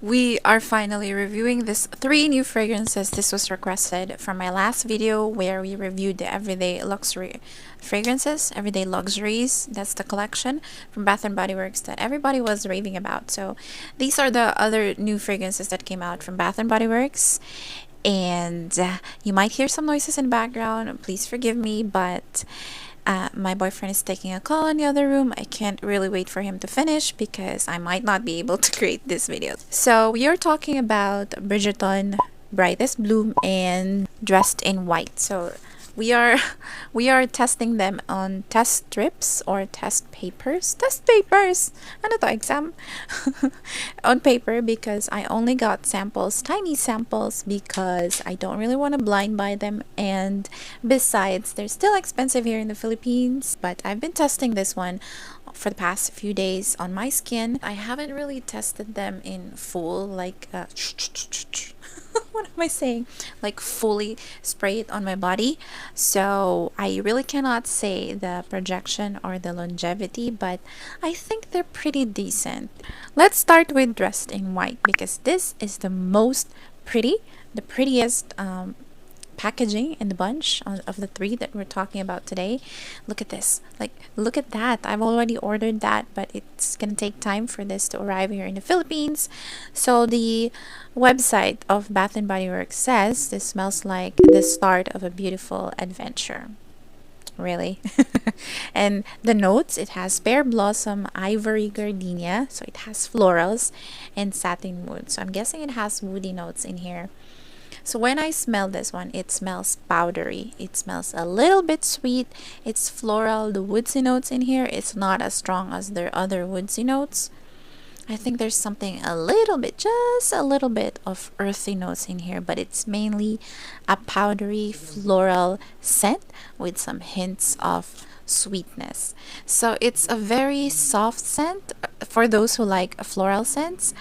We are finally reviewing this 3 new fragrances. This was requested from my last video where we reviewed the everyday luxury fragrances, everyday luxuries. That's the collection from Bath and Body Works that everybody was raving about. So these are the other new fragrances that came out from Bath and Body Works. And you might hear some noises in the background. Please forgive me, but my boyfriend is taking a call in the other room. I can't really wait for him to finish because I might not be able to create this video. So we are talking about Bridgerton, Brightest Bloom, and Dressed in White. So we are we are testing them on test strips or test papers. Ano to, exam? On paper, because I only got samples, tiny samples, because I don't really want to blind buy them, and besides, they're still expensive here in the Philippines. But I've been testing this one for the past few days on my skin. I haven't really tested them in full, like what am I saying? Like fully spray it on my body. So I really cannot say the projection or the longevity, but I think they're pretty decent. Let's start with Dressed in White because this is the most pretty, the prettiest packaging in the bunch of the 3 that we're talking about today. Look at this, like look at that. I've already ordered that, but it's gonna take time for this to arrive here in the Philippines. So the website of Bath and Body Works says this smells like the start of a beautiful adventure. Really. And the notes, it has pear blossom, ivory, gardenia, so it has florals and satin wood. So I'm guessing it has woody notes in here. So when I smell this one, it smells powdery. It smells a little bit sweet. It's floral. The woodsy notes in here, it's not as strong as their other woodsy notes. I think there's something a little bit, just a little bit of earthy notes in here, but it's mainly a powdery floral scent with some hints of sweetness. So it's a very soft scent for those who like floral scents.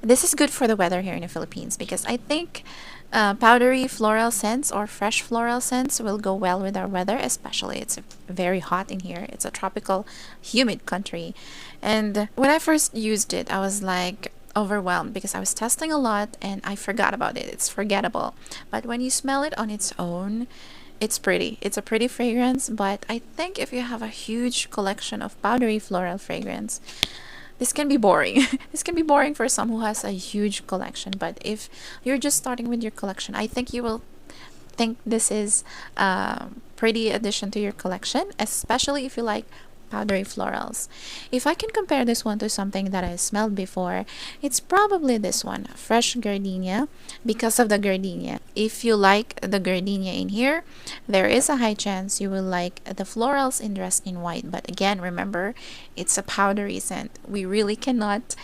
This is good for the weather here in the Philippines because I think powdery floral scents or fresh floral scents will go well with our weather, especially it's very hot in here. It's a tropical, humid country. And when I first used it, I was like overwhelmed because I was testing a lot and I forgot about it. It's forgettable. But when you smell it on its own, it's pretty. It's a pretty fragrance, but I think if you have a huge collection of powdery floral fragrance, this can be boring. This can be boring for some who has a huge collection, but if you're just starting with your collection, I think you will think this is a pretty addition to your collection, especially if you like powdery florals. If I can compare this one to something that I smelled before, it's probably this one, fresh gardenia, because of the gardenia. If you like the gardenia in here, there is a high chance you will like the florals in Dressed in White. But again, remember, it's a powdery scent. We really cannot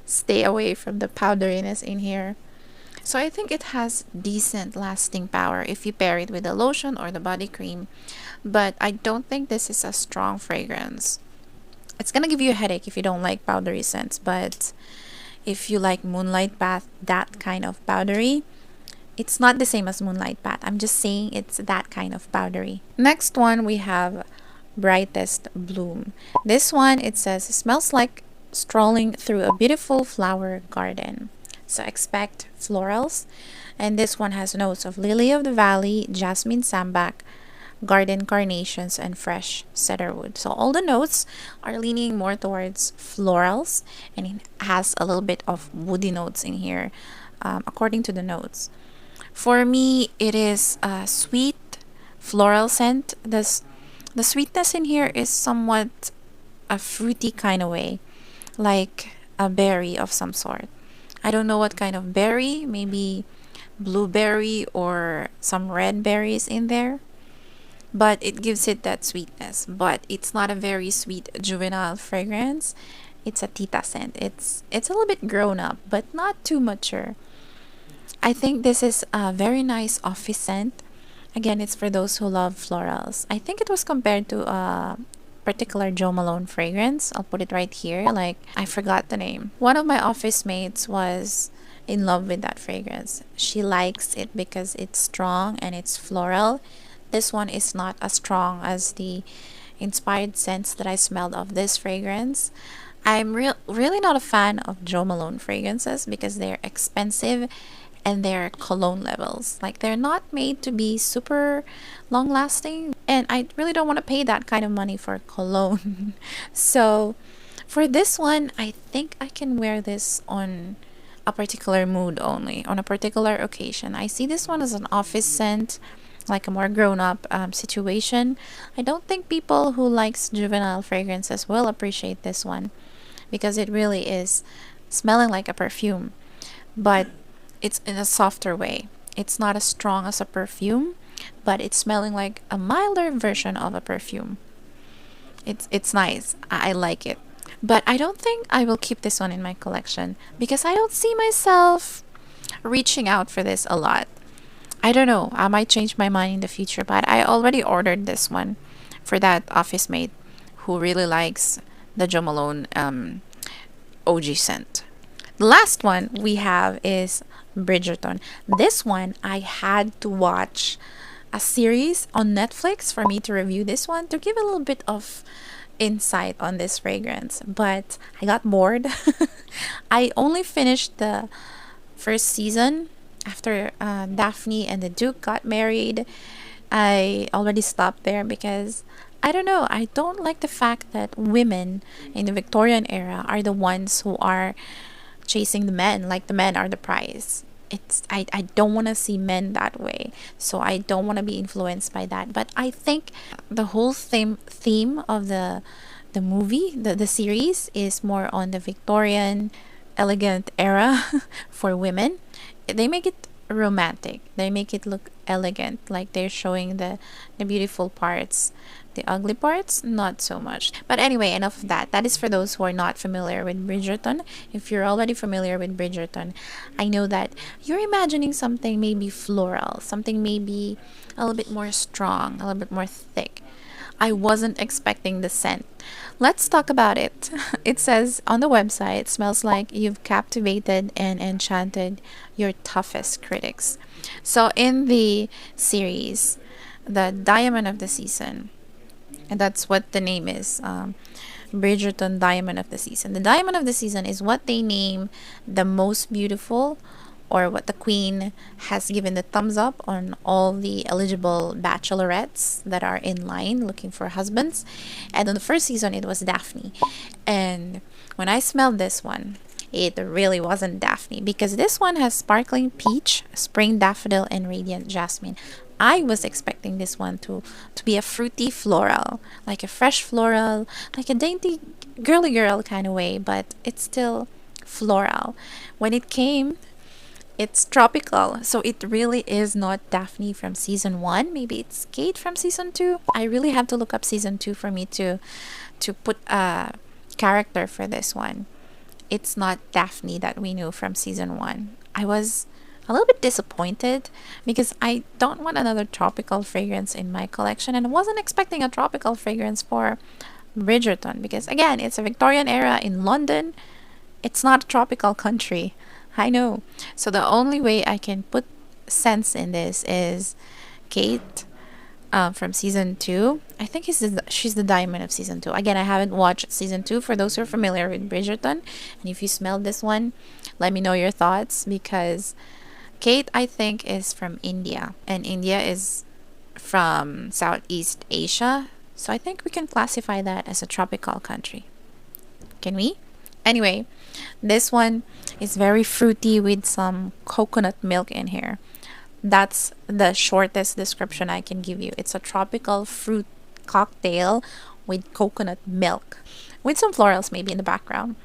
stay away from the powderiness in here. So I think it has decent lasting power if you pair it with the lotion or the body cream. But I don't think this is a strong fragrance. It's gonna give you a headache if you don't like powdery scents, but if you like Moonlight Bath, that kind of powdery, it's not the same as Moonlight Bath. I'm just saying it's that kind of powdery. Next one, we have Brightest Bloom. This one, it says, it smells like strolling through a beautiful flower garden. So expect florals. And this one has notes of lily of the valley, jasmine sambac, garden carnations, and fresh cedarwood. So all the notes are leaning more towards florals, and it has a little bit of woody notes in here, according to the notes. For me, it is a sweet floral scent. The sweetness in here is somewhat a fruity kind of way, like a berry of some sort. I don't know what kind of berry, maybe blueberry or some red berries in there, but it gives it that sweetness. But it's not a very sweet juvenile fragrance. It's a tita scent. It's a little bit grown up, but not too mature. I think this is a very nice office scent. Again, it's for those who love florals. I think it was compared to a particular Jo Malone fragrance. I'll put it right here. Like, I forgot the name. One of my office mates was in love with that fragrance. She likes it because it's strong and it's floral. This one is not as strong as the inspired scents that I smelled of this fragrance. really not a fan of Jo Malone fragrances because they're expensive and their cologne levels. Like they're not made to be super long lasting, and I really don't want to pay that kind of money for cologne. So for this one, I think I can wear this on a particular mood only, on a particular occasion. I see this one as an office scent, like a more grown up situation. I don't think people who likes juvenile fragrances will appreciate this one because it really is smelling like a perfume, but it's in a softer way. It's not as strong as a perfume, but it's smelling like a milder version of a perfume. It's nice. I like it. But I don't think I will keep this one in my collection because I don't see myself reaching out for this a lot. I don't know. I might change my mind in the future, but I already ordered this one for that office mate who really likes the Jo Malone OG scent. The last one we have is Bridgerton. This one I had to watch a series on Netflix for me to review this one to give a little bit of insight on this fragrance, but I got bored. I only finished the first season after Daphne and the Duke got married. I already stopped there because I don't know. I don't like the fact that women in the Victorian era are the ones who are chasing the men, like the men are the prize. I don't want to see men that way, so I don't want to be influenced by that. But I think the whole theme of the movie, the series, is more on the Victorian elegant era for women. They make it romantic. They make it look elegant, like they're showing the beautiful parts. The ugly parts, not so much. But anyway, enough of that. That is for those who are not familiar with Bridgerton. If you're already familiar with Bridgerton, I know that you're imagining something maybe floral, something maybe a little bit more strong, a little bit more thick. I wasn't expecting the scent. Let's talk about it. It says on the website, smells like you've captivated and enchanted your toughest critics. So in the series, the Diamond of the Season, and that's what the name is, Bridgerton Diamond of the Season. The Diamond of the Season is what they name the most beautiful, or what the queen has given the thumbs up on all the eligible bachelorettes that are in line looking for husbands. And on the first season, it was Daphne. And when I smelled this one, it really wasn't Daphne because this one has sparkling peach, spring daffodil, and radiant jasmine. I was expecting this one to be a fruity floral, like a fresh floral, like a dainty girly girl kind of way, but it's still floral. When it came, it's tropical, so it really is not Daphne from season 1. Maybe it's Kate from season 2. I really have to look up season 2 for me to put a character for this one. It's not Daphne that we knew from season 1. I was a little bit disappointed because I don't want another tropical fragrance in my collection, and I wasn't expecting a tropical fragrance for Bridgerton because again, it's a Victorian era in London. It's not a tropical country. I know. So the only way I can put scents in this is Kate from season 2. I think she's the diamond of season 2. Again, I haven't watched season 2 for those who are familiar with Bridgerton. And if you smelled this one, let me know your thoughts because Kate, I think, is from India. And India is from Southeast Asia. So I think we can classify that as a tropical country. Can we? Anyway, this one is very fruity with some coconut milk in here. That's the shortest description I can give you. It's a tropical fruit cocktail with coconut milk, with some florals maybe in the background.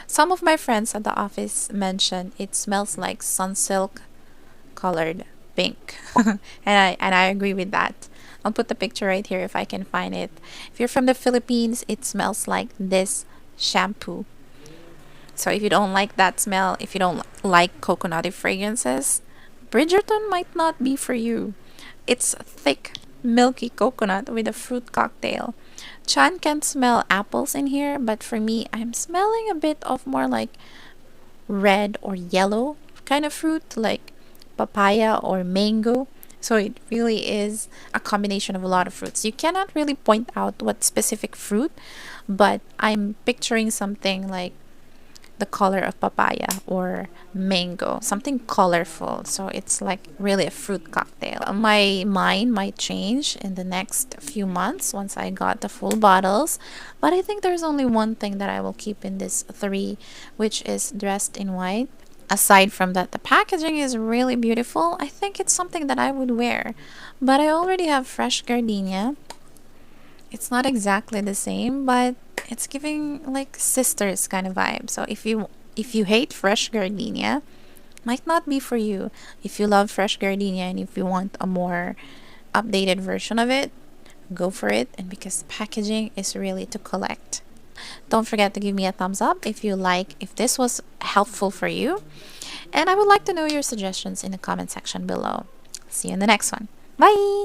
Some of my friends at the office mentioned it smells like sunsilk colored pink. and I agree with that. I'll put the picture right here if I can find it. If you're from the Philippines, it smells like this shampoo. So if you don't like that smell, if you don't like coconutty fragrances, Bridgerton might not be for you. It's thick, milky coconut with a fruit cocktail. Chan can smell apples in here, but for me, I'm smelling a bit of more like red or yellow kind of fruit, like papaya or mango. So it really is a combination of a lot of fruits. You cannot really point out what specific fruit, but I'm picturing something like the color of papaya or mango, something colorful. So it's like really a fruit cocktail. My mind might change in the next few months once I got the full bottles, but I think there's only one thing that I will keep in this three, which is dressed in white. Aside from that, the packaging is really beautiful. I think it's something that I would wear, but I already have fresh gardenia. It's not exactly the same, but it's giving like sisters kind of vibe. So if you hate fresh gardenia, might not be for you. If you love fresh gardenia and if you want a more updated version of it, go for it. And because the packaging is really to collect. Don't forget to give me a thumbs up if this was helpful for you. And I would like to know your suggestions in the comment section below. See you in the next one. Bye!